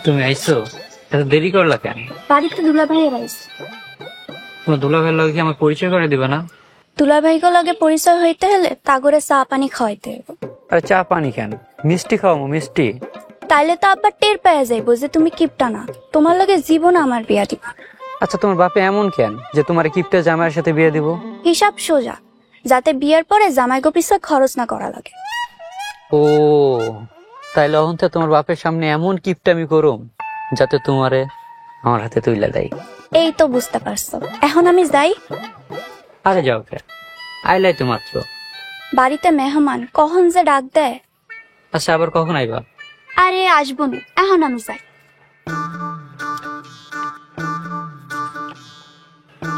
তুমি আইছো, এত দেরি করলা কেন? বাড়িতে দুলাভাইয়ের আইস। তোমার দুলাভাইয়ের লগে কি আমার পরিচয় করে দিবে না? দুলাভাইকে লগে পরিচয় হইতে হলে তাগরে চা পানি খাওয়াইতে হইব। আরে চা পানি কেন, মিষ্টি খাওয়াবো মিষ্টি। তাইলে তো আব্বা টের পেয়ে যাইব যে তুমি কিপটা না, তোমার লগে জীবন আমার বিয়া দিব। আচ্ছা তোমার বাপে এমন কেন যে তোমার কিপটা জামাইয়ের সাথে বিয়ে দিব? হিসাব সোজা, যাতে বিয়ের পরে জামাইগো পিছে খরচ না করা লাগে। ও তাইলে অহন তো তোমার বাপের সামনে এমন কিপটামি করুম যাতে তোমারে আমার হাতে তুইলা দেয়। এই তো বুঝতে পারছো, এখন আমি যাই। আরে যাও কে, আইলাই তো মাত্র। বাড়িতে মেহমান কখন যে ডাক দেয়। আচ্ছা আবার কখন আইবা? আরে আসবো না, এখন আমি যাই।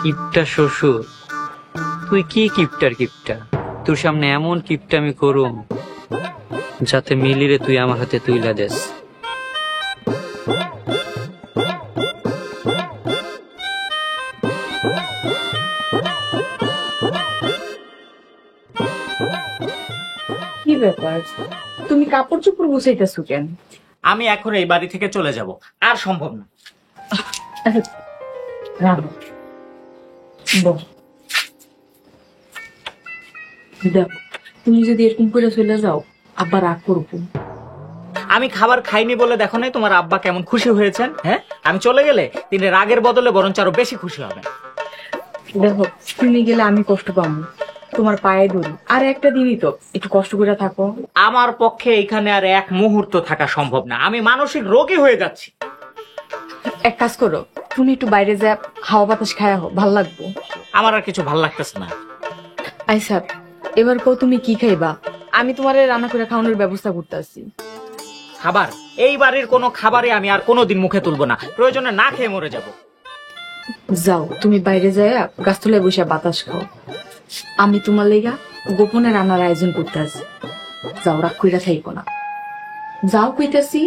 কিপটা শ্বশুর, তুই কি কিপটার কিপটা? তোর সামনে এমন কিপটা আমি করুম যাতে মিলিরে তুই আমার হাতে তুইলা দেস। কি ব্যাপার, তুমি কাপড় চোপড় গুছাইতেছো কেন? আমি এখন এই বাড়ি থেকে চলে যাব, আর সম্ভব না। রাখো, বস। দেখো, তুমি যদি এরকম করে চলে যাও আবার রাগ করবো। আমি খাবার খাইনি বলে দেখো নাই তোমার আব্বা কেমন খুশি হয়েছেন। হ্যাঁ, আমি চলে গেলে তিনি রাগের বদলে বরঞ্চ আরো বেশি খুশি হবেন। দেখো, তুমি গেলে আমি কষ্ট পাবো, তোমার পায়ে ধরি। আর একটা দিনই তো, একটু কষ্ট করে থাকো। আমার পক্ষে এখানে আর এক মুহূর্ত থাকা সম্ভব না, আমি মানসিক রোগী হয়ে যাচ্ছি। এক কাজ করো, তুমি একটু বাইরে যা হাওয়া বাতাস খায়া হো, ভাল লাগবো। আমার আর কিছু ভাল লাগতেছে না। আইসা, এবার কও তুমি কি খাইবা? আমি তোমারে রান্না করে খাওয়ানোর ব্যবস্থা করতেছি। খাবার, এই বাড়ির কোনো খাবারে আমি আর কোনোদিন মুখে তুলবো না, প্রয়োজনে না খেয়ে মরে যাব। যাও, তুমি বাইরে যায় গাছতলায় বসে বাতাস খাও। আমি তোমার লেগা গোপনে রান্নার আয়োজন করতে আছি। যাও, রাগ কইরা থাইকো না। যাও কইতাছি।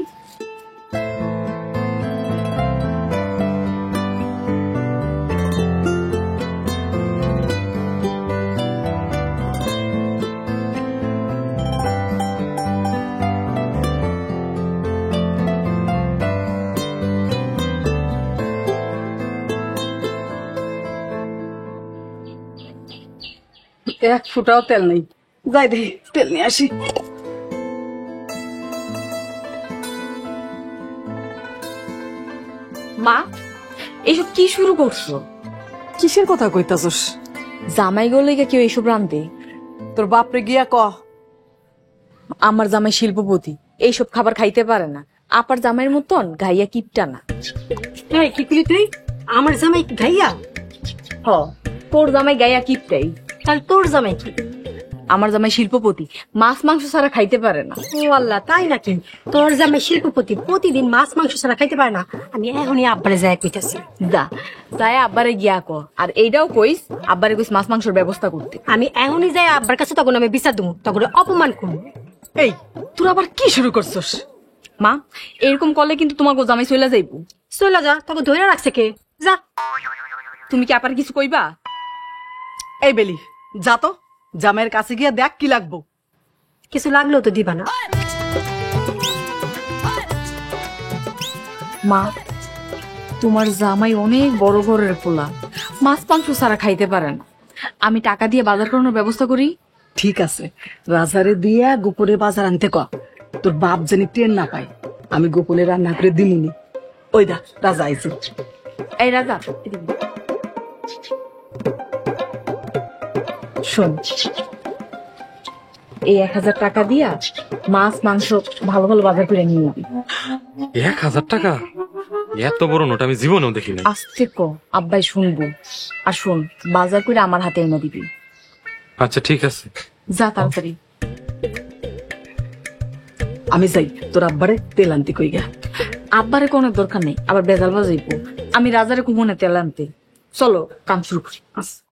এক ফুটাও তেল নেই, যাই দেখি তেল নিয়ে আসি। মা, এইসব কি শুরু করছো? কিসের কথা কইতাছস? জামাই গো লেগা কেউ এইসব রান্ধে? তোর বাপরে গিয়া ক। আমার জামাই শিল্পপতি, এইসব খাবার খাইতে পারে না। আপার জামাইয়ের মতন গাইয়া কিপটা না। এই কি কইলি তুই? আমার জামাই গাইয়া? হ, তোর জামাই গাইয়া কিপটাই। তাহলে তোর জামাই কি? আমার জামাই শিল্পপতি, মাছ মাংস ছাড়া খাইতে পারে না। ও আল্লাহ, তাই নাকি? তোর জামাই শিল্পপতি, প্রতিদিন মাছ মাংস ছাড়া খাইতে পারে না? আমি এখনই আব্বারে যাই কইতাছি। যা, তাই আব্বারে গিয়া ক। আর এইটাও কইস আব্বারে কইস মাছ মাংসের ব্যবস্থা করতে। আমি এখনই যাই আব্বার কাছে, তখন আমি বিচার দেবো, তখন অপমান করবো। এই তোর আবার কি শুরু করছস? মা, এরকম করলে কিন্তু তোমার গো জামাই চলে যাইবো। চলে যা, তখন ধরে রাখছে কে? যা। তুমি কি আপার কিছু কইবা? এই বেলি, যা তো জামাইয়ের কাছে গিয়া দেখ কি লাগবো। কিছু লাগলেও তো দিবা না। মা, তোমার জামাই অনেক বড় ঘরের পোলা, মাছ মাংস ছাড়া খাইতে পারে না। আমি টাকা দিয়ে বাজার করানোর ব্যবস্থা করি। ঠিক আছে, রাজারে দিয়া গোপনে বাজার আনতে ক। তোর বাপ জানি টের না পায়, আমি গোপনে রান্না করে দিমুনি। ওই দা রাজা আইছে। এই রাজা, এদিকে। শোন, এই 1000 টাকা দিয়া মাছ মাংস ভালো ভালো বাজার করে নিয়ে নিবি। 1000 টাকা? এত বড় নোট আমি জীবনেও দেখি নাই। আস্তে ক, আব্বাই শুনবো। আর শোন, বাজার করে আমার হাতে এনে দিবি। আচ্ছা ঠিক আছে। যা তাড়াতাড়ি। আমি যাই, তোর আব্বারে তেল আনতে কই গা। আব্বারে কোনো দরকার নেই, আবার বেজাল বাজাইবো। আমি রাজারে কুমনে তেল আনতে। চলো, কাম শুরু করি।